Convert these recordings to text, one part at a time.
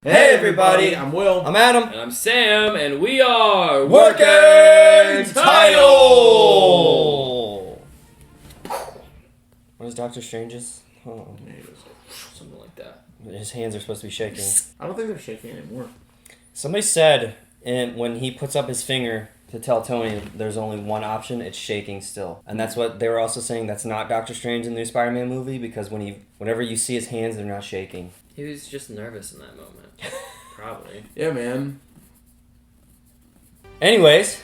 Hey everybody, I'm Will. I'm Adam. And I'm Sam, and we are Working Title! What is Doctor Strange's? Oh. Something like that. His hands are supposed to be shaking. I don't think they're shaking anymore. Somebody said when he puts up his finger to tell Tony there's only one option, it's shaking still. And that's what they were also saying, that's not Doctor Strange in the new Spider-Man movie, because whenever you see his hands, they're not shaking. He was just nervous in that moment. Probably. Yeah, man. Anyways,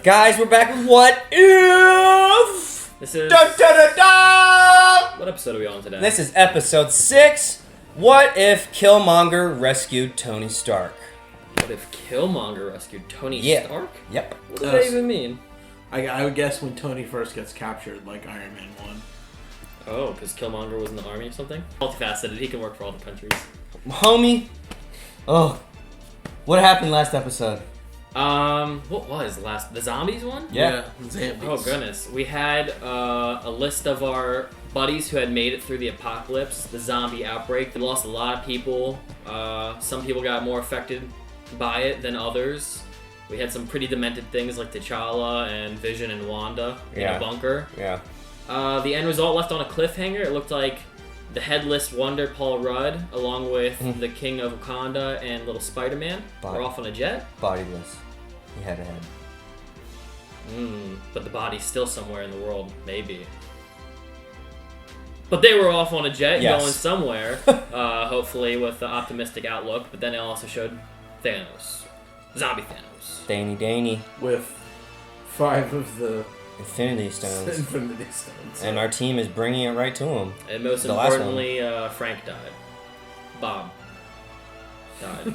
guys, we're back with What If? This is... Da, da, da, da! What episode are we on today? This is episode 6. What if Killmonger rescued Tony Stark? What if Killmonger rescued Tony Stark? Yep. What does that even mean? I would guess when Tony first gets captured, like Iron Man 1. Oh, because Killmonger was in the army or something? Multifaceted, he can work for all the countries. Homie. Oh. What happened last episode? What was the zombies one? Yeah. Zombies. Oh goodness. We had a list of our buddies who had made it through the apocalypse, the zombie outbreak. We lost a lot of people. Some people got more affected by it than others. We had some pretty demented things like T'Challa and Vision and Wanda in a bunker. Yeah. The end result left on a cliffhanger. It looked like the headless wonder Paul Rudd, along with the King of Wakanda and little Spiderman, were off on a jet. Bodiless. He had a head. But the body's still somewhere in the world, maybe. But they were off on a jet going somewhere, hopefully with the optimistic outlook. But then it also showed Thanos. Zombie Thanos. Danny. With 5 of the Infinity Stones. And our team is bringing it right to him. And most importantly, Frank died. Bob died.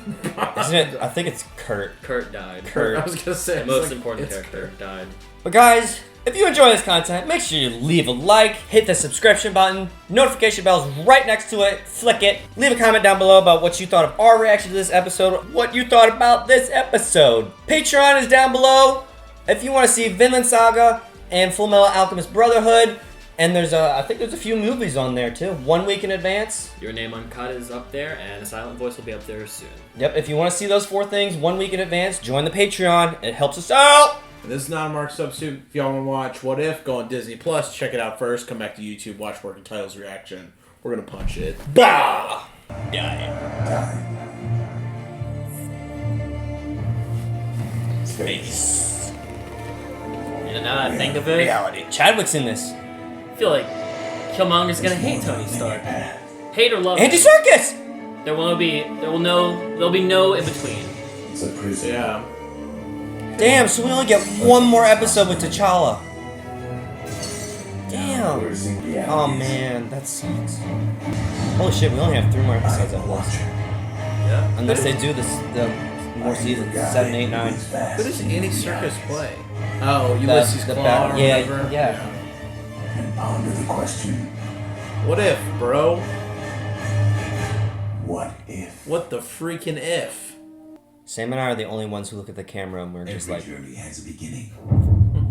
Isn't it? I think it's Kurt. Kurt died. Kurt. I was going to say. The most important character died. But guys, if you enjoy this content, make sure you leave a like, hit the subscription button, notification bell's right next to it, flick it, leave a comment down below about what you thought of our reaction to this episode, what you thought about this episode. Patreon is down below if you want to see Vinland Saga and Fullmetal Alchemist Brotherhood, and I think there's a few movies on there too. 1 week in advance. Your Name Uncut is up there, and A Silent Voice will be up there soon. Yep, if you want to see those 4 things 1 week in advance, join the Patreon. It helps us out. And this is not a marked substitute. If y'all want to watch What If, go on Disney Plus, check it out first, come back to YouTube, watch Working Title's reaction. We're gonna punch it. Bah! Die. Space. And now that I think of it, Reality. Chadwick's in this. I feel like Killmonger's gonna hate Tony Stark. Hate or love Andy him. Serkis! There'll be no in between. It's a prison. Yeah. Damn, so we only get 1 more episode with T'Challa. Damn. Oh man, that sucks. Holy shit, we only have 3 more episodes at once. Yeah. Unless they do the more seasons, 7, 8, 9. Who does Andy Serkis play? Oh, Ulysses Claw or whatever? Yeah. And ponder the question. What if, bro? What if? What the freaking if? Sam and I are the only ones who look at the camera and we're just Every like... journey has a beginning.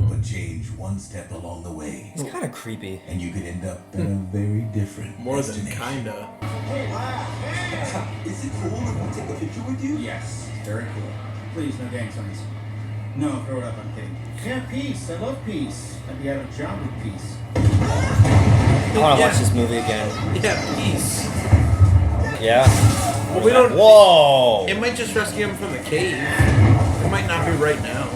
But change one step along the way. It's kind of creepy. And you could end up in a very different More than destination. kinda. Is it cool if we take a picture with you? Yes, very cool. Please, no gang signs. No, throw it up, I'm kidding. Yeah, peace. I love peace. I'd be out of a job with peace. I want to watch this movie again. Yeah, peace. Yeah. Well, we don't... Whoa! It might just rescue him from the cave. It might not be right now.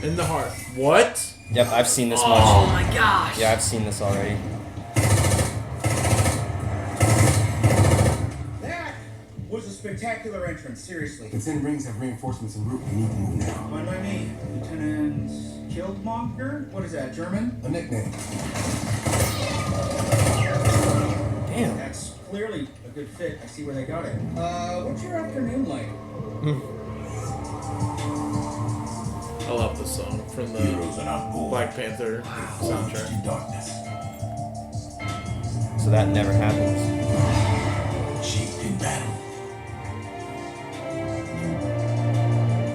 In the heart. What? Yep, I've seen this Oh much. my gosh! Yeah, I've seen this already. That was a spectacular entrance, seriously. The 10 rings have reinforcements en route. We need to move now. Fine by me. Lieutenant Killmonger? What is that, German? A nickname. Damn. That's clearly a good fit. I see where they got it. What's your afternoon like? I love this song from the Heroes are not born. Black Panther soundtrack. In darkness. So that never happens. Shaped in battle.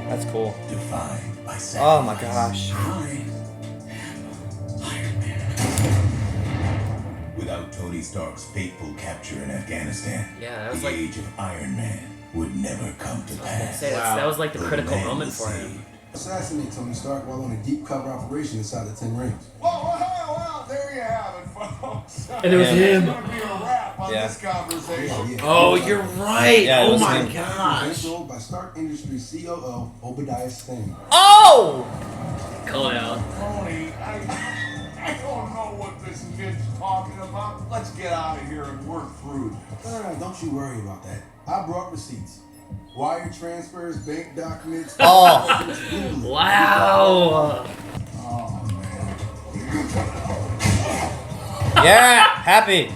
That's cool. Defined by sacrifice. Oh my gosh. I am Iron Man. Tony Stark's fateful capture in Afghanistan, Yeah, that was the like- age of Iron Man would never come to pass. That was like the critical man moment was for him. saved. Assassinate Tony Stark while on a deep cover operation inside the 10 Rings. Well, there you have it, folks. And it was him. There's gonna be a wrap on Yeah. this conversation. Oh, you're right. Yeah, it oh was my him. gosh. Controlled by Stark Industries COO Obadiah Stane. Oh! Call it out. Tony, I don't know what this kid's talking about. Let's get out of here and work through this. Don't you worry about that. I brought receipts. Wire transfers, bank documents. Oh! Wow. Oh, man. Yeah! Happy!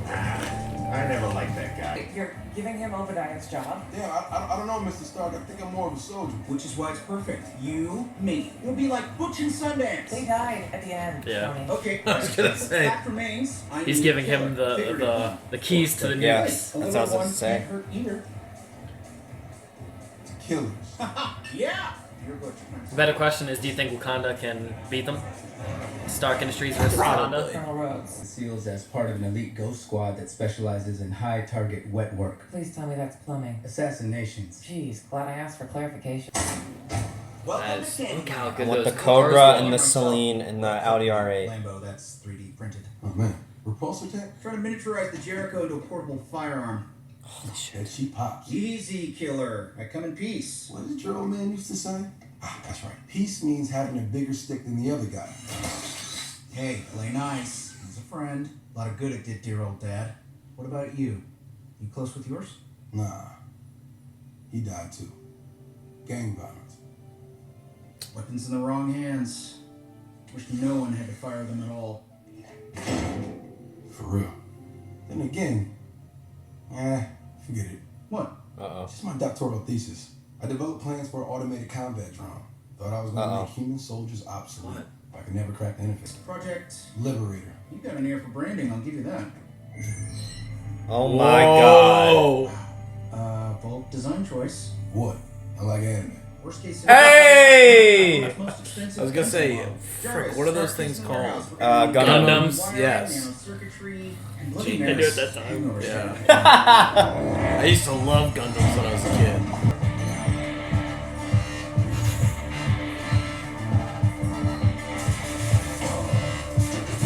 I never liked that guy. You're giving him Obadiah's job? Yeah, I don't know, Mr. Stark. I think I'm more of a soldier. Which is why it's perfect. You, me. We'll be like Butch and Sundance. They died at the end, Yeah. Tony. Okay, I was gonna say. fact remains. I He's need giving a killer. him Figured it out. the keys to the Yeah. nukes. A That's little what I was one gonna say. can't hurt either. Killers. Yeah. You're Butch. The better question is, do you think Wakanda can beat them? Stark Industries versus Wakanda? Colonel Rhodes. SEALs as part of an elite ghost squad that specializes in high target wet work. Please tell me that's plumbing. Assassinations. Jeez, glad I asked for clarification. Welcome Guys, to look how I good want those the cars Cobra look. and the Celine and the Audi R8. Lambo, that's 3D printed. Oh, man. Repulsor tech? Trying to miniaturize the Jericho into a portable firearm. Holy shit. That she pops. Easy, killer. I come in peace. What did your old man used to say? Ah, that's right. Peace means having a bigger stick than the other guy. Hey, play nice. He's a friend. A lot of good it did, dear old dad. What about you? You close with yours? Nah. He died too. Gang violence. Weapons in the wrong hands. Wish no one had to fire them at all. For real. Then again, forget it. What? Uh-oh. It's just my doctoral thesis. I developed plans for an automated combat drone. Thought I was going to make human soldiers obsolete. If I could never crack the interface. Project. Liberator. You got an ear for branding, I'll give you that. Oh my god. Bold design choice. What? I like anime. Worst case Hey! Most expensive I was gonna say, Gyrus, frick, what are those Stark things System warehouse. called? Gundams. Wiring, Yes. Circuitry, and Gee, bloody I knew mess. at that time. You know where Yeah. shit I used to love Gundams when I was a kid.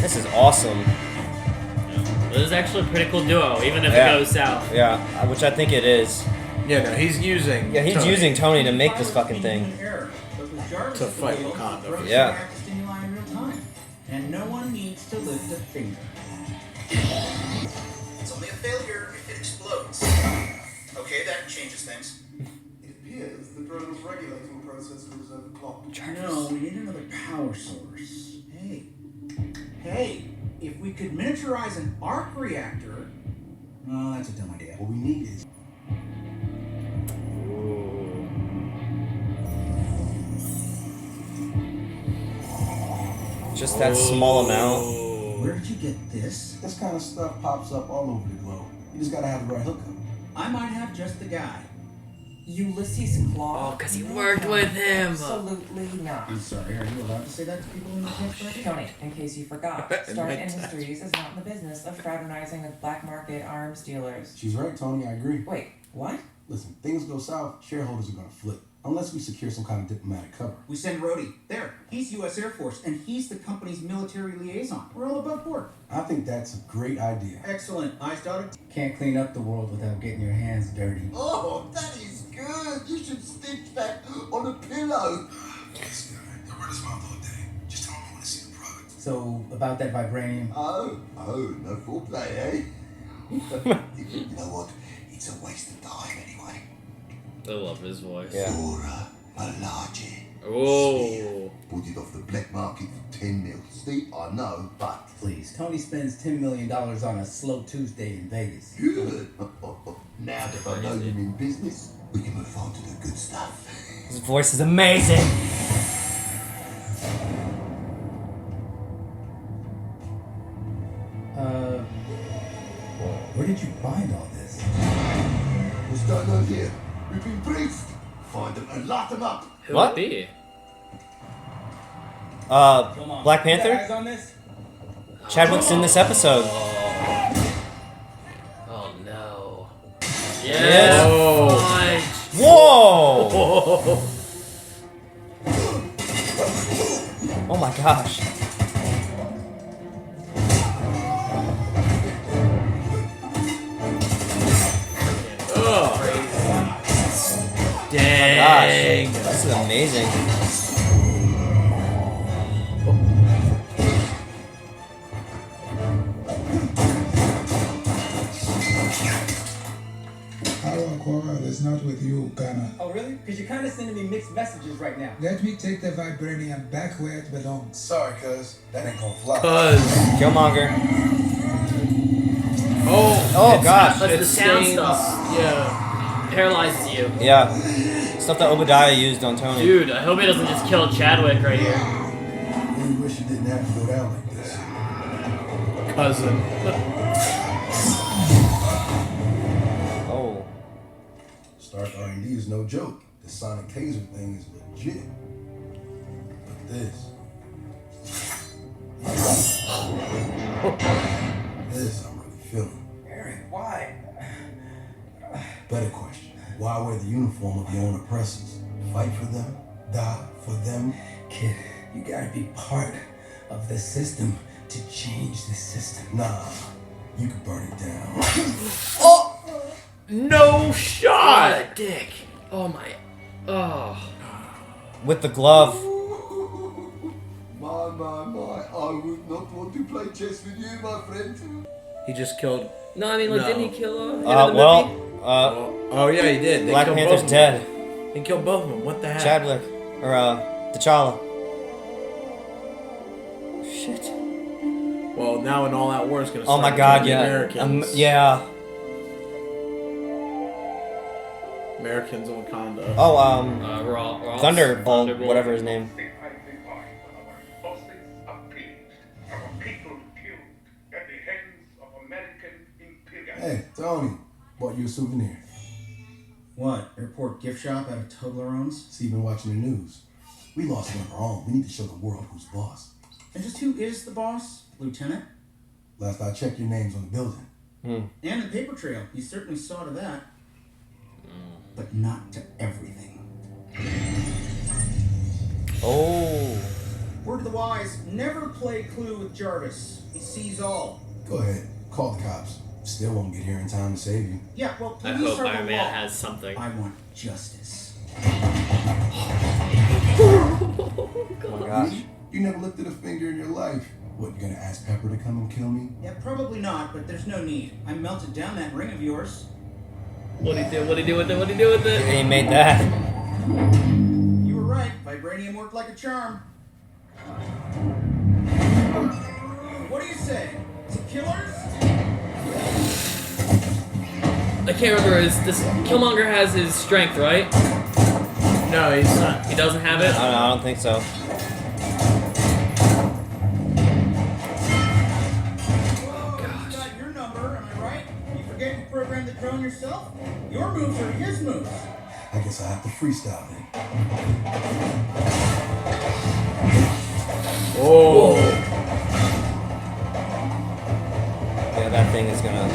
This is awesome. This is actually a pretty cool duo, even if Yeah. it goes south. Yeah, which I think it is. Yeah, no, he's using. Yeah, he's Tony. using Tony to make this Pilot fucking being thing. in error, but with Jarvis To at the fight wheel, Wakanda. the drugs Yeah. react to stimuli in real time. And no one needs to lift a finger. It's only a failure if it explodes. Okay, that changes things. It appears the drone's regulating process was overclocked. No, we need another power source. Hey, if we could miniaturize an arc reactor. Oh, that's a dumb idea. What we need is Just that small amount. Where did you get this? this kind of stuff pops up all over the globe. You just gotta have the right hookup. I might have just the guy. Ulysses Claw? Oh, 'cause he No, worked with him. Absolutely not. I'm sorry, are you allowed to say that to people in the tech bracket? Tony, in case you forgot, In Stark my Industries is not in the business of fraternizing with black market arms dealers. She's right, Tony. I agree. Wait, what? Listen, things go south, shareholders are gonna flip. Unless we secure some kind of diplomatic cover. We send Rhodey. There. He's U.S. Air Force, and he's the company's military liaison. We're all above board. I think that's a great idea. Excellent. Eyes dotted. Can't clean up the world without getting your hands dirty. Oh, that is good. You should stick that on a pillow. Yes, guy. I read his mouth all day. Just tell me when to see the product. So, about that vibranium, Oh, no foreplay, eh? You know what? It's a waste of time anyway. I love his voice. Yeah. Dora Malaji. Oh. Bought it off the black market for 10 mil. Steep, I know, but please. Tony spends $10 million on a slow Tuesday in Vegas. good. Now that I know you're in business, we can move on to the good stuff. His voice is amazing. Where did you find all this? What's going on here? We've been briefed. Find them and lock them up. Who What? would it be? Black Panther? on this? Chadwick's in this episode. Oh no. Yes. Fudge. Whoa! Oh my gosh. Dang. Gosh, this is amazing. Our quarrel is not with you, Ghana. Oh, really? Because you're kind of sending me mixed messages right now. Let me take the vibranium back where it belongs. Sorry, cuz. That ain't gonna fly. Killmonger. Oh, gosh. That's the sound stings. stuff. Yeah. Paralyzes you. Yeah. Stuff that Obadiah used on Tony. Dude, I hope he doesn't just kill Chadwick right here. I really wish you didn't have to go down like this. Cousin. Oh. Stark R&D is no joke. The sonic taser thing is legit. But this. This I'm really feeling. Eric, why? Better question. Why wear the uniform of your own oppressors? Fight for them? Die for them? Kid, you gotta be part of the system to change the system. Nah. You can burn it down. No shot. Oh, dick. Oh my. Oh. With the glove. My, I would not want to play chess with you, my friend. He just killed. No, I mean, like, No. didn't he kill him in the Well, movie? Oh yeah, he did. They Black killed Panther's both of them. dead. He killed both of them. What the heck? Chadwick. Or, T'Challa. Shit. Well, now in All Out War is gonna. Oh start my god, killing yeah. Americans. Yeah. Americans in Wakanda. Oh, Ross. Thunderbolt, Thunderbolt. whatever his name. Hey, Tony. Bought you a souvenir. What? Airport gift shop out of Toblerone's? So you've been watching the news. We lost one of our own. We need to show the world who's boss. And just who is the boss? Lieutenant? Last I checked, your name's on the building. And the paper trail. You certainly saw to that. But not to everything. Oh. Word to the wise, never play Clue with Jarvis. He sees all. Go ahead. Call the cops. Still won't get here in time to save you. Yeah, well, I police hope are Iron the Man law. has something. I want justice. Oh my gosh. You never lifted a finger in your life. What, you gonna ask Pepper to come and kill me? Yeah, probably not, but there's no need. I melted down that ring of yours. What'd he do? What'd he do with it? What'd he do with it? He made that. You were right. Vibranium worked like a charm. What do you say? To killers? I can't remember. This Killmonger has his strength, right? No, he's not. He doesn't have it? I don't think so. Got your number, am I right? You forget you programmed the drone yourself? Your moves are his moves. I guess I have to freestyle then. Oh. Yeah, that thing is gonna...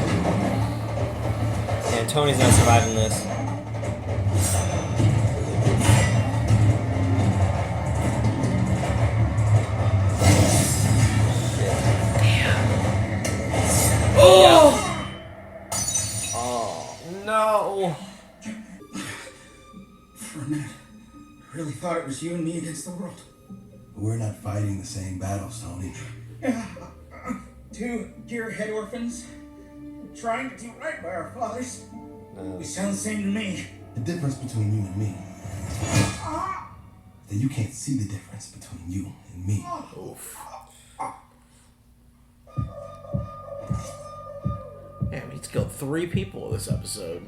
Yeah, Tony's not surviving this. Oh! Oh, no. For a minute, I really thought it was you and me against the world. We're not fighting the same battles, Tony. Two gearhead orphans trying to do right by our fathers. We sound the same to me. The difference between you and me that you can't see the difference between you and me. Oof. Damn, he's killed 3 people this episode.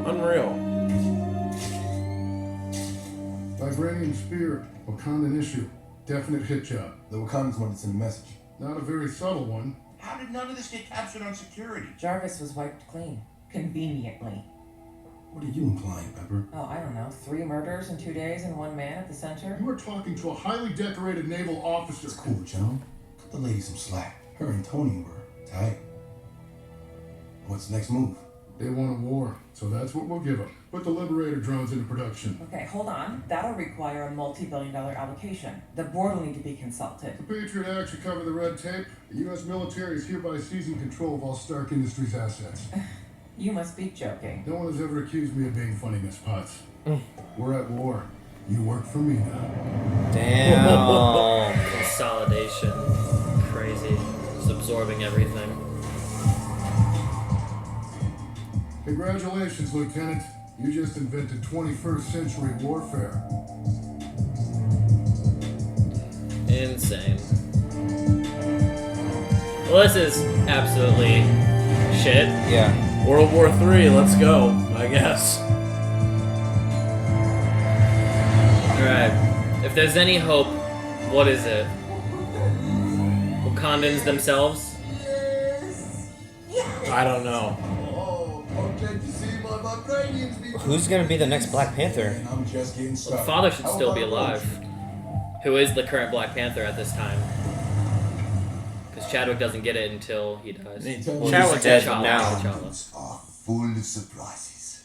Unreal. Vibranium spear, Wakandan issue. Definite hit job. The Wakandans wanted to send a message. Not a very subtle one. How did none of this get captured on security? Jarvis was wiped clean. Conveniently. What are you implying, Pepper? Oh, I don't know. 3 murders in 2 days and 1 man at the center? You are talking to a highly decorated naval officer. It's cool, Joan. Cut the lady some slack. Her and Tony were tight. What's the next move? They want a war, so that's what we'll give them. Put the Liberator drones into production. Okay, hold on. That'll require a multi-billion-dollar allocation. The board will need to be consulted. The Patriot Act should cover the red tape. The U.S. military is hereby seizing control of all Stark Industries assets. You must be joking. No one has ever accused me of being funny, Miss Potts. We're at war. You work for me now. Damn. Consolidation. Crazy. Just absorbing everything. Congratulations, Lieutenant. You just invented 21st century warfare. Insane. Well, this is absolutely shit. Yeah. World War III, let's go, I guess. Alright. If there's any hope, what is it? Wakandans themselves? I don't know. Who's gonna be the next Black Panther? I'm just getting Well, started. the father should How still be about alive. Who is the current Black Panther at this time? Because Chadwick doesn't get it until he dies. Well, Chadwick's he's dead T'Challa, now. T'Challa. Are full of surprises.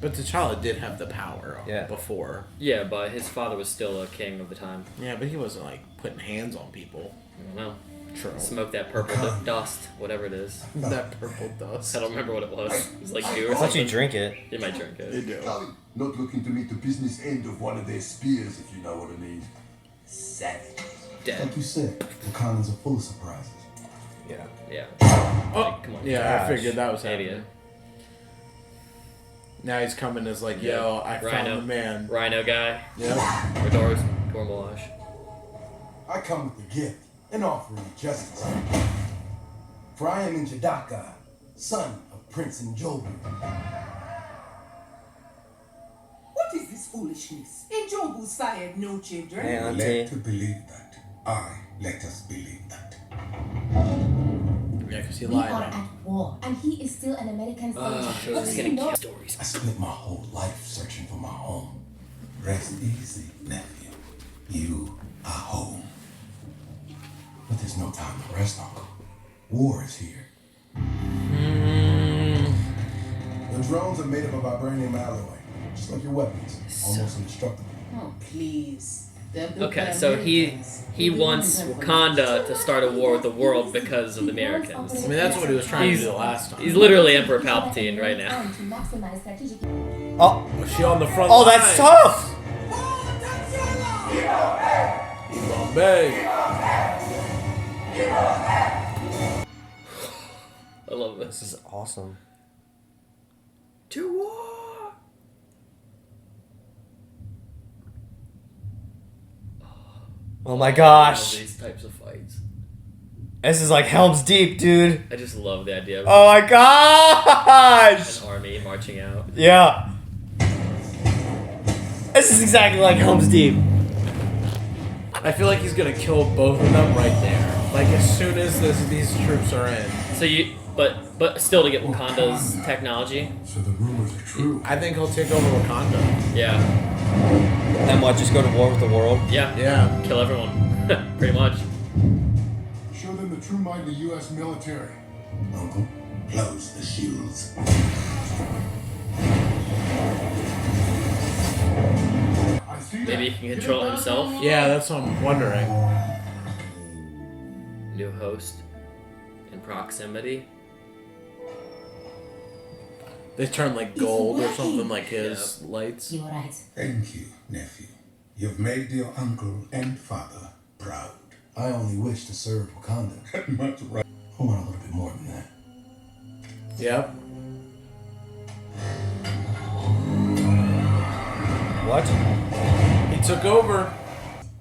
But T'Challa did have the power before. Yeah, but his father was still a king of the time. Yeah, but he wasn't like putting hands on people. I don't know. True. Smoke that purple dust, whatever it is. That purple dust. I don't remember what it was. It was like dew or I thought something. you drink it. You might drink it. You do. Not looking to meet the business end of one of their spears, if you know what I mean. Savage. Dead. Like you said, Wakandans are full of surprises. Yeah. Yeah. Oh, Like, come on. yeah, I Gosh. figured that was happening. Idiot. Now he's coming as like, yo, I found Rhino. the man. Rhino guy. Yep. Or Doris. Dormilage. I come with a gift, an offering of justice. For I am in Jadaka, son of Prince Njobu. What is this foolishness? Njobu sired no children. Man, Let to believe that. Let us believe that. Yeah, because he We lied. are at war, and he is still an American soldier. Sure, What this do is you gonna know? kill stories. I spent my whole life searching for my home. Rest easy, nephew. You are home. But there's no time to rest, Uncle. War is here. The drones are made up of vibranium alloy, just like your weapons, almost indestructible. Oh, please. Okay, so he wants Wakanda to start a war with the world because of the Americans. I mean, that's what he was trying to do last time. He's literally Emperor Palpatine right now. Oh, Was she on the front oh, that's line? tough. Bombay. I love this. This is awesome. To war. Oh my I love gosh. these types of fights. This is like Helm's Deep, dude. I just love the idea of Oh my gosh. an army marching out. Yeah. This is exactly like Helm's Deep. I feel like he's gonna kill both of them right there. Like as soon as these troops are in. So but still to get Wakanda's technology. So the rumors are true. I think he'll take over Wakanda. Yeah. And what, just go to war with the world? Yeah. Yeah. Kill everyone. Pretty much. Show them the true might of the U.S. military. Uncle, close the shields. I see that. Maybe he can control it himself. Yeah, that's what I'm wondering. New host. In proximity. They turn like gold or something like his lights. You're right. Thank you, nephew. You've made your uncle and father proud. I only wish to serve Wakanda. Much right. I want a little bit more than that. Yep. What? He took over.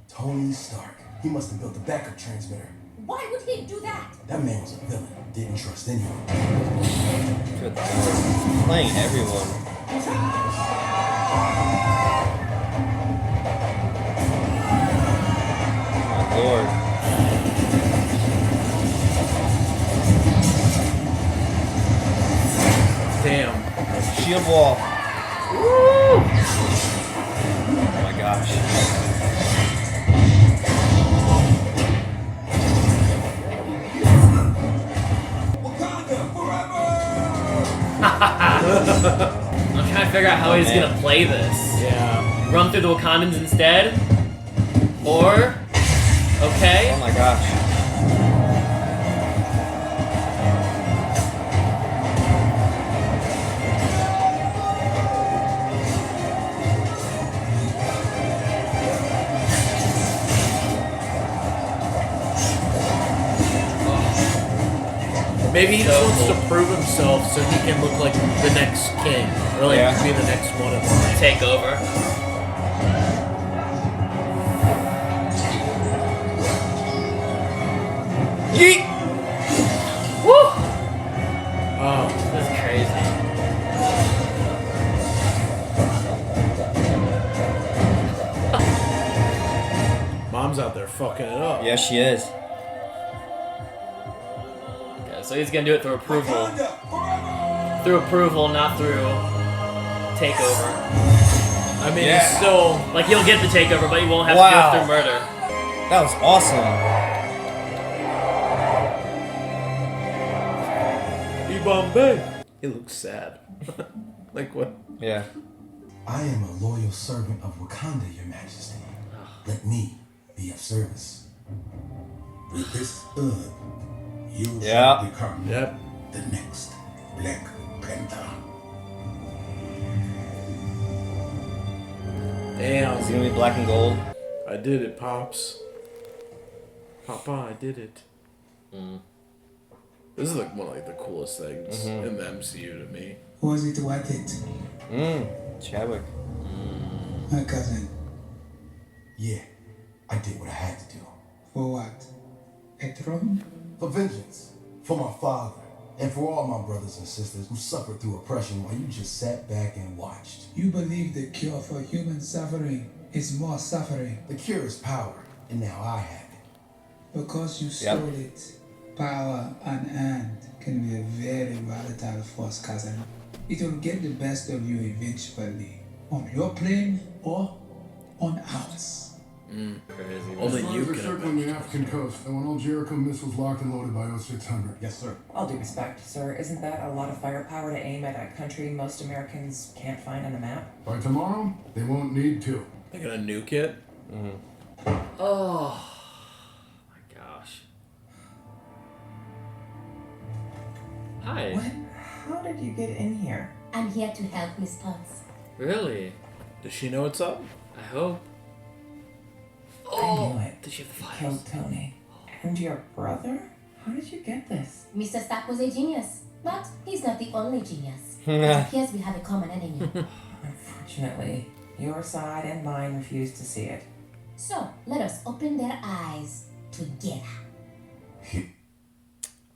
Tony Stark. He must have built a backup transmitter. Why would he do that? That man was a villain. Didn't trust anyone. Good lord. Playing everyone. Oh my lord. I'm trying to figure out how he's man. gonna play this. Yeah. Run through the Wakandans instead? Or... Okay. Oh my gosh. Maybe he just wants to prove himself so he can look like the next king. Or like Yeah. be the next one in line. Take over. Yeet! Woo! Oh. This is crazy. Mom's out there fucking it up. Yeah, she is. Okay, so he's gonna do it through approval. Through approval, not through takeover. I mean, he's still... Like, he'll get the takeover, but he won't have Wow. to do it through murder. That was awesome. Bombay. He looks sad. Like what? Yeah. I am a loyal servant of Wakanda, Your Majesty. Let me be of service. With this herb, you Yeah. shall become Yep. the next Black Panther. Damn. Is he gonna be black and gold? I did it, Pops. Papa, I did it. Mm. This is like one of like the coolest things in the MCU to me. Was it worth it? Chadwick. My cousin. Yeah, I did what I had to do. For what? A throne? For vengeance. For my father. And for all my brothers and sisters who suffered through oppression while you just sat back and watched. You believe the cure for human suffering is more suffering. The cure is power, and now I have it. Because you stole it. Power unearned can be a very volatile force, cousin. It will get the best of you eventually. On your plane or on ours. Crazy. Only Spies you are can circling the African coast. I want all Jericho missiles locked and loaded by 0600. Yes, sir. All due respect, sir, isn't that a lot of firepower to aim at a country most Americans can't find on the map? By tomorrow, they won't need to. They're gonna nuke it. Oh my gosh. Hi. What? How did you get in here? I'm here to help Miss Potts. Really? Does she know what's up? I hope. I knew it. Did she have the You files? killed Tony. And your brother? How did you get this? Mr. Stark was a genius, but he's not the only genius. It appears we have a common enemy. Unfortunately, your side and mine refused to see it. So, let us open their eyes together.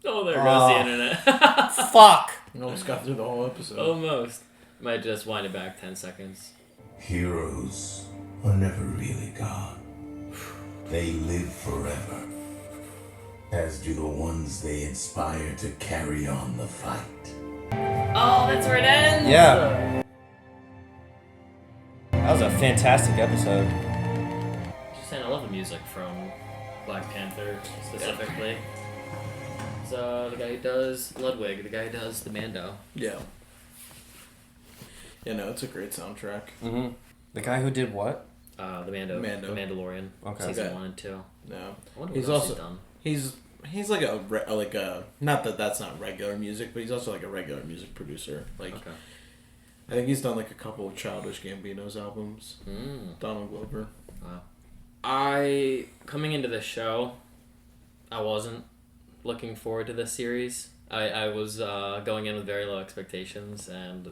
Oh, there goes the internet. Fuck. You almost got through the whole episode. Almost. Might just wind it back 10 seconds. Heroes are never really gone. They live forever. As do the ones they inspire to carry on the fight. Oh, that's where it ends! Yeah. That was a fantastic episode. Just saying, I love the music from Black Panther specifically. So the guy who does Ludwig, the guy who does the Mando. Yeah. Yeah, no, it's a great soundtrack. Mm-hmm. The guy who did what? The Mando. The Mandalorian. Okay. Season 1 and 2. No. I wonder He's what else also he's done. he's like a not that that's not regular music, but he's also like a regular music producer. Like Okay. I think he's done like a couple of Childish Gambino's albums. Mm. Donald Glover. Wow. Coming into this show, I wasn't looking forward to this series. I was going in with very low expectations, and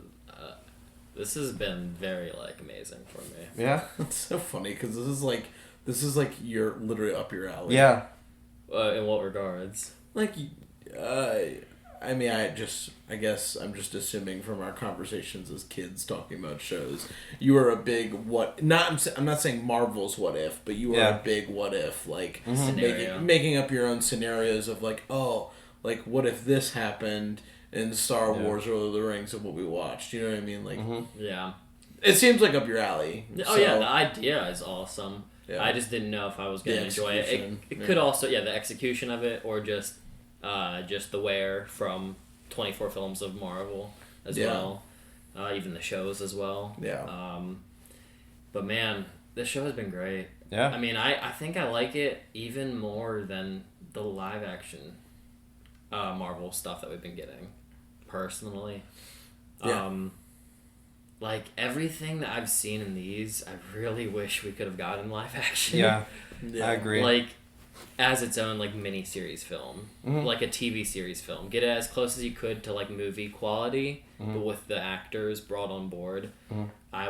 this has been very amazing for me. Yeah. It's so funny because this is like you're literally up your alley. Yeah. In what regards? I mean, I guess I'm just assuming from our conversations as kids talking about shows, you were a big I'm not saying Marvel's What If, but you were a big What If, making up your own scenarios of what if this happened in Star Wars or Lord of the Rings of what we watched, you know what I mean? Yeah. It seems like up your alley. Oh so. yeah, the idea is awesome. Yeah. I just didn't know if I was going to enjoy it. execution, It could also, the execution of it, or just the wear from 24 films of Marvel as well. even the shows as well. Yeah. But man, this show has been great. Yeah. I mean, I think I like it even more than the live action Marvel stuff that we've been getting, personally. Yeah. Like, everything that I've seen in these, I really wish we could have gotten live action. Yeah, I agree. Like, as its own, like, mini-series film. Like a TV series film. Get it as close as you could to, like, movie quality, but with the actors brought on board. I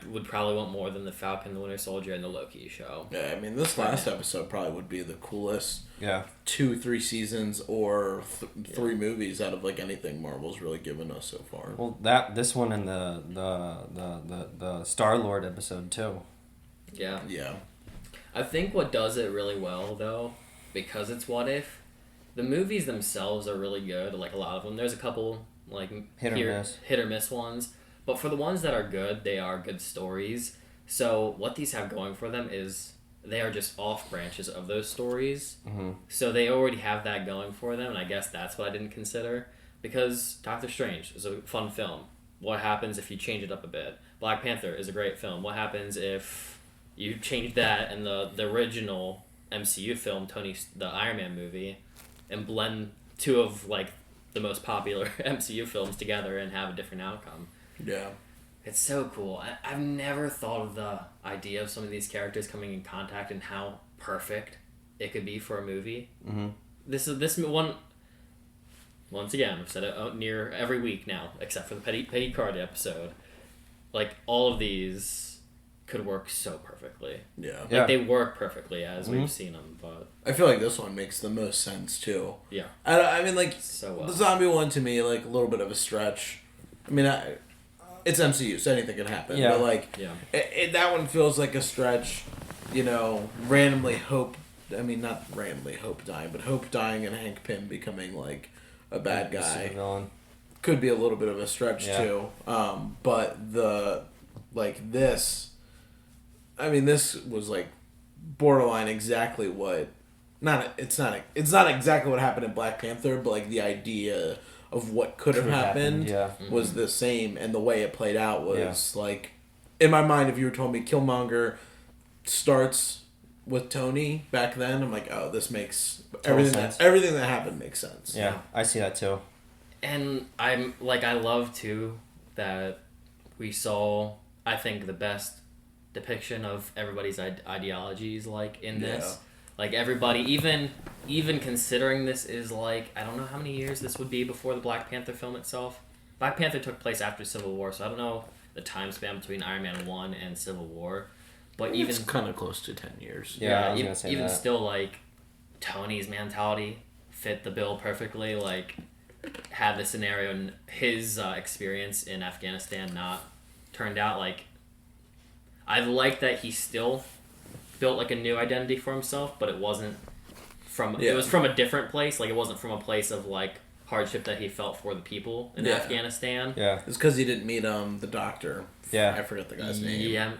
would probably want more than the Falcon, the Winter Soldier, and the Loki show. Yeah, I mean, this last episode probably would be the coolest 2-3 seasons or 3 movies out of like anything Marvel's really given us so far. Well, this one and the Star-Lord episode too. Yeah. Yeah. I think what does it really well, though, because it's What If, the movies themselves are really good, like a lot of them. There's a couple, like, hit or miss ones. But for the ones that are good, they are good stories. So what these have going for them is they are just off branches of those stories. So they already have that going for them, and I guess that's what I didn't consider. Because Doctor Strange is a fun film. What happens if you change it up a bit? Black Panther is a great film. What happens if you change that and the original MCU film, the Iron Man movie, and blend two of like the most popular MCU films together and have a different outcome? Yeah. It's so cool. I've never thought of the idea of some of these characters coming in contact and how perfect it could be for a movie. This one, once again, I've said it near every week now, except for the Peggy Carter episode. Like, all of these could work so perfectly. Yeah. Like, they work perfectly as we've seen them, but... I feel like this one makes the most sense, too. Yeah. I mean, like, so well. The zombie one, to me, like, a little bit of a stretch. I mean, it's MCU, so anything can happen. Yeah. But, like, that one feels like a stretch, randomly Hope... I mean, not randomly Hope dying, but Hope dying and Hank Pym becoming, like, a bad guy. Could be a little bit of a stretch, too. But this... I mean, this was, like, borderline exactly what... It's not exactly what happened in Black Panther, but, like, the idea of what could have happened was the same, and the way it played out was, like... In my mind, if you were told me Killmonger starts with Tony back then, I'm like, oh, this makes... Everything that happened makes sense. Yeah, I see that, too. And I love, too, that we saw, I think, the best depiction of everybody's ideologies, like, in this. Like, everybody, even considering this is, like, I don't know how many years this would be before the Black Panther film itself. Black Panther took place after Civil War, so I don't know the time span between Iron Man 1 and Civil War. But it's kind of close to 10 years. Yeah, I was gonna say even that. Still, like, Tony's mentality fit the bill perfectly. Like, had the scenario and his experience in Afghanistan not turned out, like... I like that he still built, like, a new identity for himself, but it wasn't from... It was from a different place. Like, it wasn't from a place of, like, hardship that he felt for the people in Afghanistan. Yeah. It's because he didn't meet the doctor. Yeah. I forget the guy's name.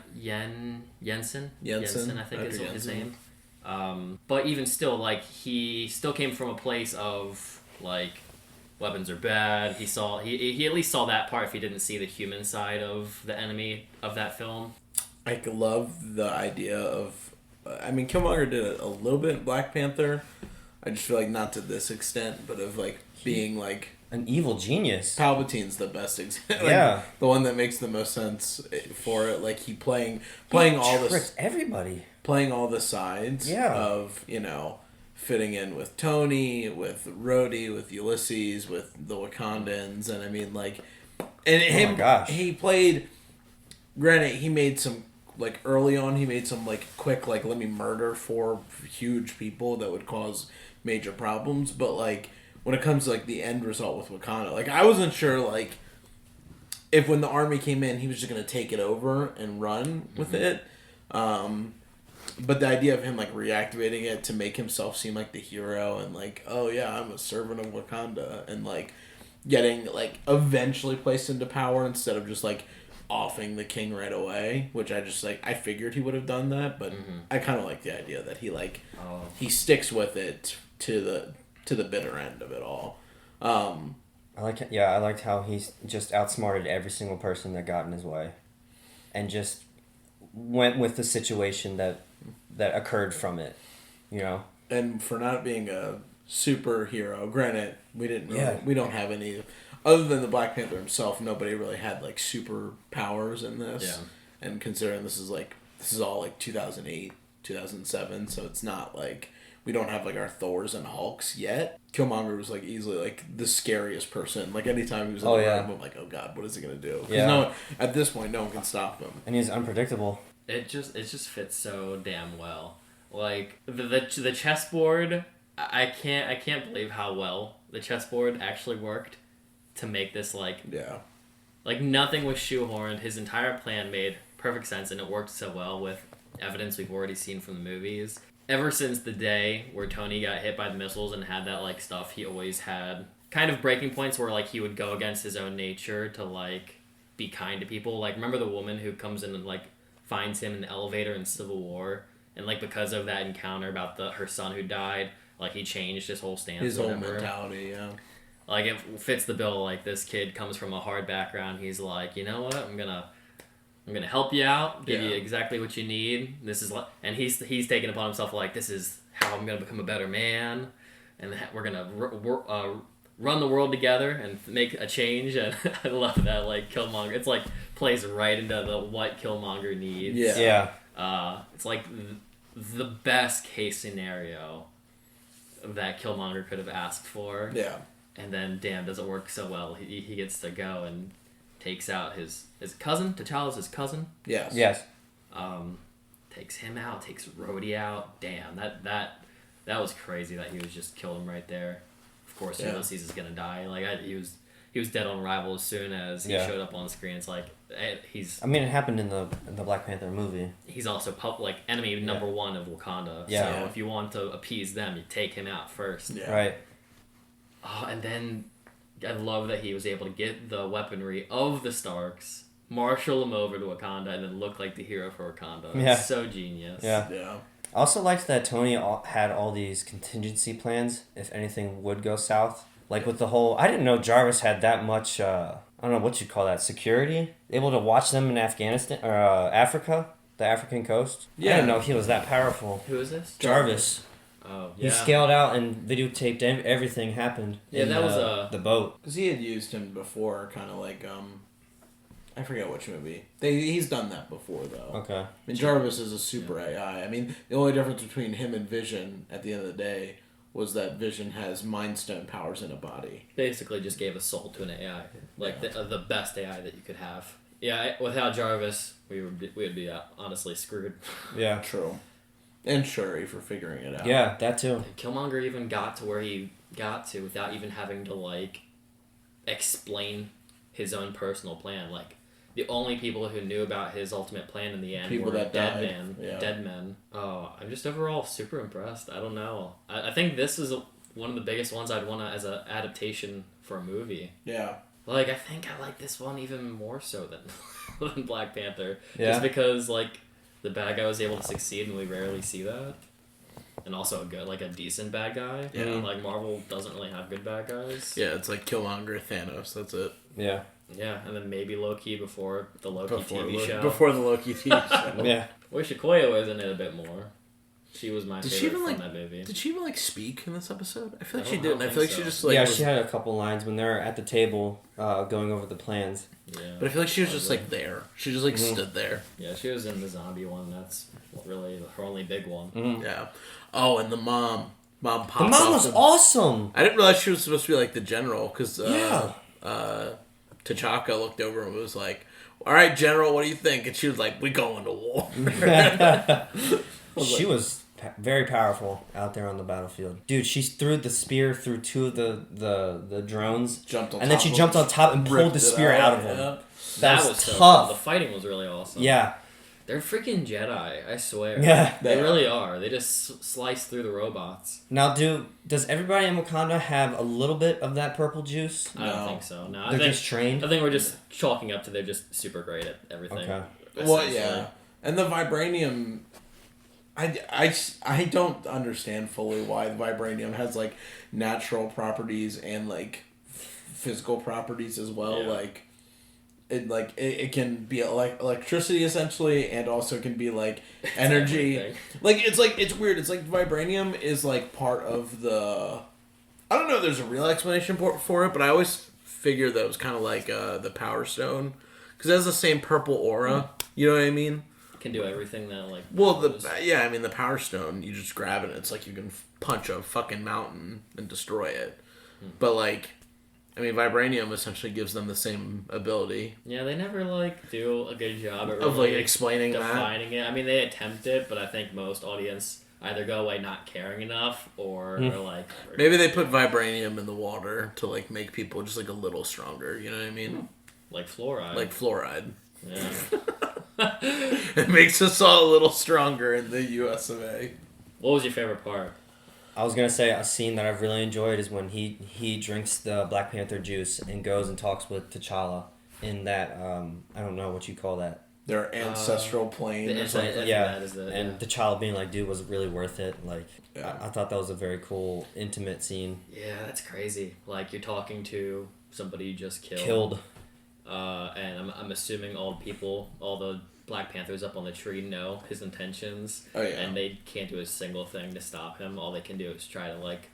Jensen, I think is his name. But even still, like, he still came from a place of, like, weapons are bad. He at least saw that part if he didn't see the human side of the enemy of that film. I love the idea of... I mean, Killmonger did it a little bit in Black Panther. I just feel like not to this extent, but of, like, being, like... An evil genius. Palpatine's the best example. Yeah. The one that makes the most sense for it. Like, he playing all this... everybody. Playing all the sides of, fitting in with Tony, with Rhodey, with Ulysses, with the Wakandans, and I mean, like... And my gosh. He played... Granted, he made some... Like, early on, he made some, like, quick, like, let me murder 4 huge people that would cause major problems. But, like, when it comes to, like, the end result with Wakanda, like, I wasn't sure, like, if when the army came in, he was just going to take it over and run with it. But the idea of him, like, reactivating it to make himself seem like the hero and, like, oh, yeah, I'm a servant of Wakanda. And, like, getting, like, eventually placed into power instead of just, like... offing the king right away, which I just like I figured he would have done that, but I kind of like the idea that he like he sticks with it to the bitter end of it all. I liked how he's just outsmarted every single person that got in his way, and just went with the situation that occurred from it, you know. And for not being a superhero, granted, we don't have any other than the Black Panther himself. Nobody really had like superpowers in this. Yeah. And considering this is all like 2008, 2007, so it's not like we don't have like our Thors and Hulks yet. Killmonger was like easily like the scariest person. Like anytime he was in the room, I'm like, oh god, what is he gonna do? Because at this point, no one can stop him. And he's unpredictable. It just fits so damn well. Like the chessboard, I can't believe how well the chessboard actually worked to make this like nothing was shoehorned. His entire plan made perfect sense, and it worked so well with evidence we've already seen from the movies. Ever since the day where Tony got hit by the missiles and had that like stuff, he always had kind of breaking points where like he would go against his own nature to like be kind to people. Like remember the woman who comes in and like finds him in the elevator in Civil War, and like because of that encounter about her son who died, like he changed his whole stance. His whole mentality, yeah. Like it fits the bill. Like this kid comes from a hard background. He's like, you know what? I'm gonna help you out, give you exactly what you need. This is like, and he's taken upon himself like, this is how I'm gonna become a better man, and we're gonna run the world together and make a change. And I love that, like Killmonger. It's like plays right into what Killmonger needs. Yeah. It's like the best case scenario that Killmonger could have asked for. Yeah. And then, damn, does it work so well? He gets to go and takes out his cousin. T'Challa's his cousin. Yes. Takes him out. Takes Rhodey out. Damn, that was crazy that he was just killed him right there. Of course, Ulysses is gonna die. Like he was dead on arrival as soon as he showed up on screen. It's like he's. I mean, it happened in the Black Panther movie. He's also enemy number one of Wakanda. Yeah. So if you want to appease them, you take him out first. Yeah. Right. Oh, and then I love that he was able to get the weaponry of the Starks, marshal them over to Wakanda, and then look like the hero for Wakanda. Yeah. It's so genius. Yeah. Yeah. I also liked that Tony had all these contingency plans if anything would go south. Like with the whole... I didn't know Jarvis had that much... I don't know what you call that. Security? Able to watch them in Afghanistan... or Africa? The African coast? Yeah. I didn't know he was that powerful. Who is this? Jarvis. Oh, yeah. He scaled out and videotaped everything happened. Yeah, that was the boat. Because he had used him before, kind of like I forget which movie. He's done that before though. Okay. I mean, Jarvis is a super AI. I mean, the only difference between him and Vision at the end of the day was that Vision has Mind Stone powers in a body. Basically, just gave a soul to an AI, like the best AI that you could have. Yeah, without Jarvis, we would be honestly screwed. Yeah. True. And Shuri for figuring it out. Yeah, that too. Killmonger even got to where he got to without even having to like explain his own personal plan. Like the only people who knew about his ultimate plan in the end were dead men. Oh, I'm just overall super impressed. I don't know. I think this is one of the biggest ones I'd want to as an adaptation for a movie. Yeah. Like I think I like this one even more so than Black Panther. Yeah. Just because like the bad guy was able to succeed, and we rarely see that. And also a decent bad guy. Yeah. Like Marvel doesn't really have good bad guys. Yeah, it's like Killmonger, Thanos. That's it. Yeah. Yeah, and then maybe Loki before the Loki TV show. Before the Loki TV show. Yeah. Wish Okoye was in it a bit more. She was my favorite from that movie. Did she even speak in this episode? I feel like I she didn't. I feel like so. she just Yeah, she had a couple lines when they're at the table going over the plans. Yeah. But I feel like she was just there. She just stood there. Yeah, she was in the zombie one. That's really her only big one. Mm-hmm. Yeah. Oh, and the mom. Mom popped The mom was awesome. I didn't realize she was supposed to be like the general because T'Chaka looked over and was like, "All right, General, what do you think?" And she was like, "We going to war." She was very powerful out there on the battlefield. Dude, she threw the spear through two of the drones. Jumped on and then she jumped on top and pulled the spear out of him. Yeah. That was so tough. cool. The fighting was really awesome. Yeah. They're freaking Jedi, I swear. Yeah. They really are. They just slice through the robots. Now, does everybody in Wakanda have a little bit of that purple juice? I don't think so. No, They're just trained? I think we're just chalking up to they're just super great at everything. Okay. Well, yeah. And the vibranium... I don't understand fully why the vibranium has, natural properties and, physical properties as well. Yeah. It can be electricity essentially, and also can be like energy. It's weird. It's like vibranium is like part of the. I don't know if there's a real explanation for it, but I always figure that it was kind of like the Power Stone, because it has the same purple aura. You know what I mean? Can do everything that like. Well, the Power Stone, you just grab it. It's like you can punch a fucking mountain and destroy it. But like, I mean, vibranium essentially gives them the same ability. Yeah, they never like do a good job at of really like explaining defining it. I mean, they attempt it, but I think most audience either go away not caring enough or are like. Maybe they put vibranium in the water to like make people just like a little stronger. You know what I mean? Like fluoride. Like fluoride. Yeah. It makes us all a little stronger in the US of A. What was your favorite part? I was gonna say a scene that I've really enjoyed is when he drinks the Black Panther juice and goes and talks with T'Challa in that I don't know what you call that. Their ancestral plane or something. Yeah, and T'Challa being like, dude, was it really worth it? Like, yeah. I thought that was a very cool, intimate scene. Yeah, that's crazy. Like, you're talking to somebody you just killed. And I'm assuming all the Black Panthers up on the tree know his intentions. Oh, yeah. And they can't do a single thing to stop him. All they can do is try to, like...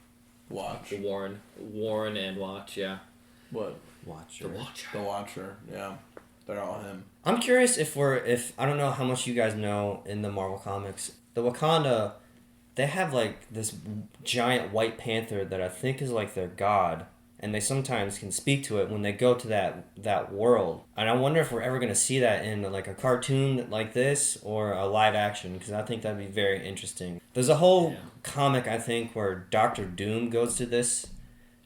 Watch. Warn and watch, yeah. What? Watcher. The Watcher, yeah. They're all him. I'm curious if I don't know how much you guys know in the Marvel Comics. The Wakanda, they have like this giant white panther that I think is like their god, and they sometimes can speak to it when they go to that world. And I wonder if we're ever going to see that in like a cartoon like this or a live action, because I think that'd be very interesting. There's a whole comic, I think, where Dr. Doom goes to this.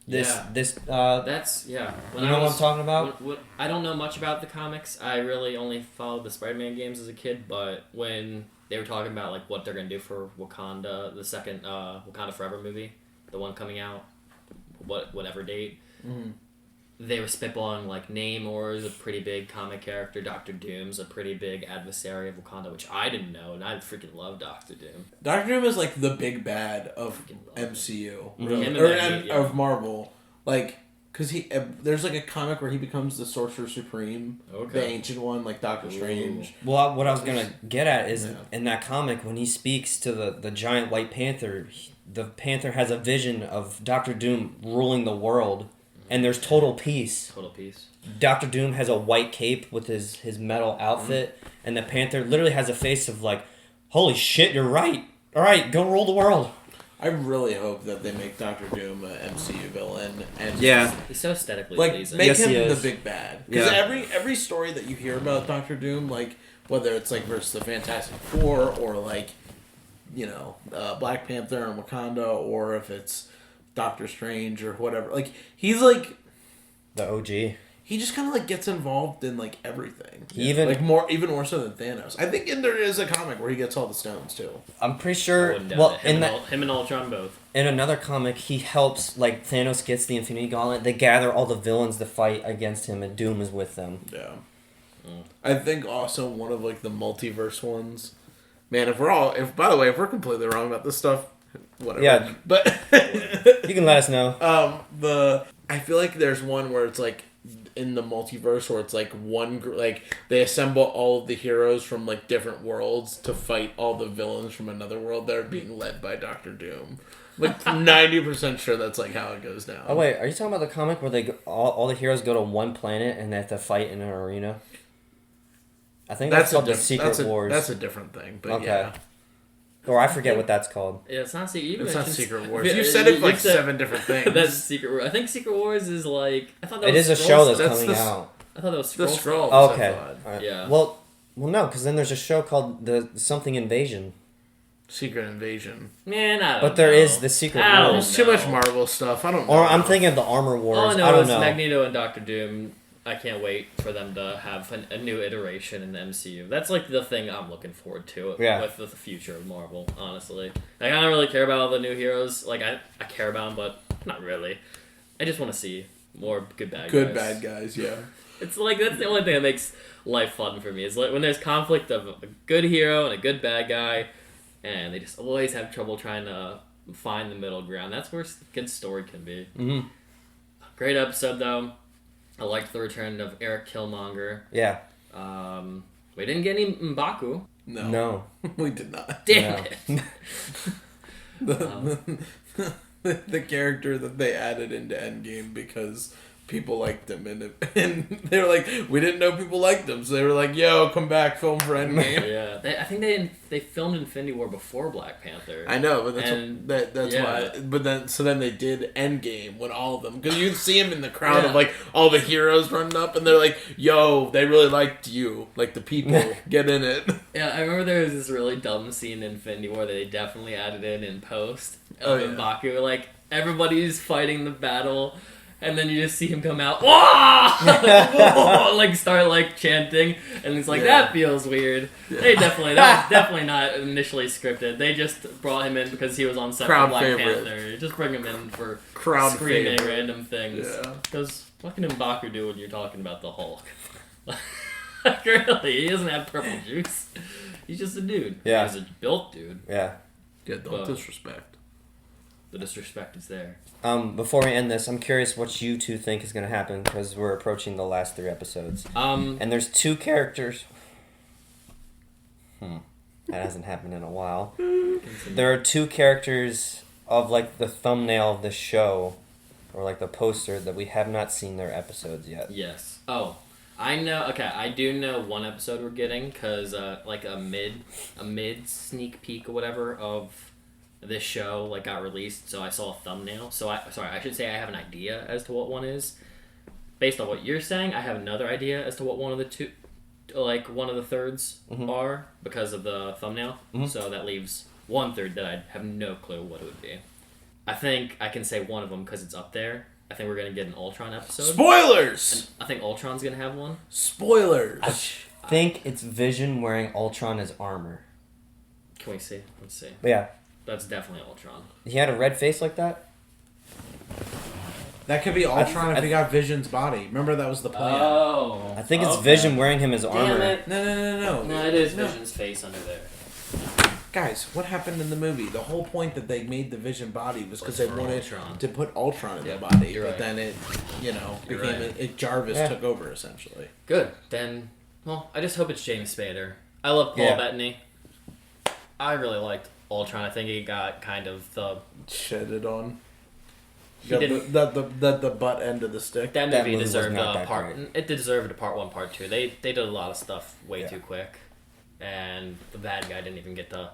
That's you know what I'm talking about? I don't know much about the comics. I really only followed the Spider-Man games as a kid, but when they were talking about like what they're going to do for Wakanda, the second Wakanda Forever movie, the one coming out whatever date, they were spitballing like Namor is a pretty big comic character, Dr. Doom's a pretty big adversary of Wakanda, which I didn't know, and I freaking love Dr. Doom. Dr. Doom is like the big bad of MCU, really. Or of Marvel, like, because there's like a comic where he becomes the Sorcerer Supreme, the ancient one, like Doctor Strange. Well, what I was gonna get at is in that comic when he speaks to the giant white panther, the panther has a vision of Dr. Doom ruling the world. And there's total peace. Total peace. Dr. Doom has a white cape with his metal outfit, and the Panther literally has a face of like, holy shit, you're right. All right, go rule the world. I really hope that they make Dr. Doom an MCU villain. And he's so aesthetically pleasing. Make him the big bad. Because every story that you hear about Dr. Doom, like, whether it's like versus the Fantastic Four or like, you know, Black Panther and Wakanda, or if it's Doctor Strange or whatever, like he's like the OG. He just kind of like gets involved in like everything. Even more so than Thanos. I think there is a comic where he gets all the stones too. I'm pretty sure. Well, him and Ultron both. In another comic, he helps like Thanos gets the Infinity Gauntlet. They gather all the villains to fight against him, and Doom is with them. Yeah. I think also one of like the multiverse ones. Man, if we're completely wrong about this stuff. Whatever. Yeah, but you can let us know. I feel like there's one where it's like in the multiverse where it's like like they assemble all of the heroes from like different worlds to fight all the villains from another world that are being led by Dr. Doom. Like 90% sure that's like how it goes down. Oh wait, are you talking about the comic where they all the heroes go to one planet and they have to fight in an arena? I think that's called the Secret Wars. That's a different thing, but okay. Yeah. Or I forget what that's called. Yeah, it's not Secret. It's not Secret Wars. You said it like 7 different things. That's Secret Wars. I think Secret Wars is like. I thought that was a show that's coming out. I thought that was the Skrulls. Oh, okay. Right. Yeah. Well, no, because then there's a show called the something Invasion. Secret Invasion. Man, I don't But there know. is the Secret Wars. There's too much Marvel stuff. I don't know. Or I'm thinking of the Armor Wars. All I know I don't is know. Magneto and Doctor Doom. I can't wait for them to have a new iteration in the MCU. That's like the thing I'm looking forward to with the future of Marvel, honestly. Like, I don't really care about all the new heroes. Like, I care about them, but not really. I just want to see more good bad guys. Good bad guys, yeah. It's like, that's the only thing that makes life fun for me, is like when there's conflict of a good hero and a good bad guy, and they just always have trouble trying to find the middle ground. That's where a good story can be. Mm-hmm. great episode though. I liked the return of Eric Killmonger. Yeah. We didn't get any M'Baku. No. We did not. Damn it. The character that they added into Endgame because people liked him, and they were like, we didn't know people liked him, so they were like, yo, come back, film for Endgame. Yeah, I think they filmed Infinity War before Black Panther. I know, but that's why. But then they did Endgame when all of them, because you see him in the crowd of like all the heroes running up, and they're like, yo, they really liked you, like the people, get in it. Yeah, I remember there was this really dumb scene in Infinity War that they definitely added in post of M'Baku. Like everybody's fighting the battle. And then you just see him come out, like start like chanting, and it's like that feels weird. That was definitely not initially scripted. They just brought him in because he was on set for Black Panther. Just bring him in for screaming random things. Because what can M'Baku do when you're talking about the Hulk? Like, really, he doesn't have purple juice. He's just a dude. Yeah, he's a built dude. Yeah. Don't disrespect. The disrespect is there. Before we end this, I'm curious what you two think is going to happen because we're approaching the last 3 episodes. And there's 2 characters. That hasn't happened in a while. There are 2 characters of like the thumbnail of the show, or like the poster, that we have not seen their episodes yet. Yes. Oh, I know. Okay, I do know one episode we're getting because like a mid sneak peek or whatever of this show like got released, so I saw a thumbnail. I should say I have an idea as to what one is. Based on what you're saying, I have another idea as to what one of the 2, like one of the thirds are because of the thumbnail. So that leaves 1/3 that I have no clue what it would be. I think I can say one of them because it's up there. I think we're gonna get an Ultron episode. Spoilers! And I think Ultron's gonna have one. Spoilers! I think it's Vision wearing Ultron as armor. Can we see? Let's see. Yeah. That's definitely Ultron. He had a red face like that? That could be Ultron if he got Vision's body. Remember, that was the plan. Oh. I think it's Vision wearing him as armor. Damn it. No. No, it is Vision's face under there. Guys, what happened in the movie? The whole point that they made the Vision body was because they wanted to put Ultron in the body. But then it, became Jarvis took over, essentially. Good. Then, well, I just hope it's James Spader. I love Paul Bettany. I really liked Ultron. I think he got kind of the shedded on. The butt end of the stick. That movie deserved a part. It deserved a part 1, part 2. They did a lot of stuff way too quick, and the bad guy didn't even get the.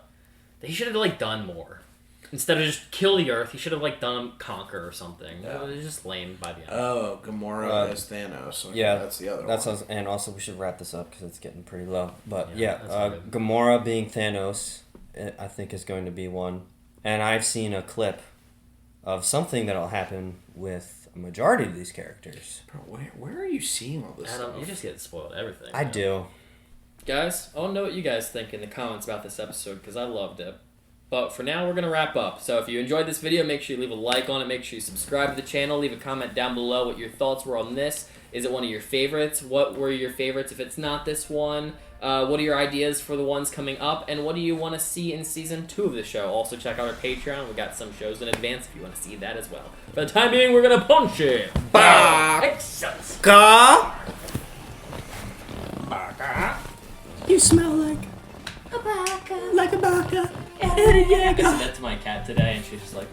He should have like done more. Instead of just kill the Earth, he should have like done conquer or something. Yeah. It was just lame by the end. Oh, Gamora as Thanos. Okay, that's the other one. And also we should wrap this up because it's getting pretty low. But Gamora being Thanos, I think is going to be one. And I've seen a clip of something that'll happen with a majority of these characters. Bro, where are you seeing all this Adam, stuff? you just get spoiled everything. I do. Guys, I want to know what you guys think in the comments about this episode because I loved it. But for now, we're going to wrap up. So if you enjoyed this video, make sure you leave a like on it. Make sure you subscribe to the channel. Leave a comment down below what your thoughts were on this. Is it one of your favorites? What were your favorites if it's not this one? What are your ideas for the ones coming up? And what do you want to see in Season 2 of the show? Also, check out our Patreon. We got some shows in advance if you want to see that as well. For the time being, we're going to punch it. Baka. You smell like a baka. Like a baka. I said that to my cat today, and she's just like...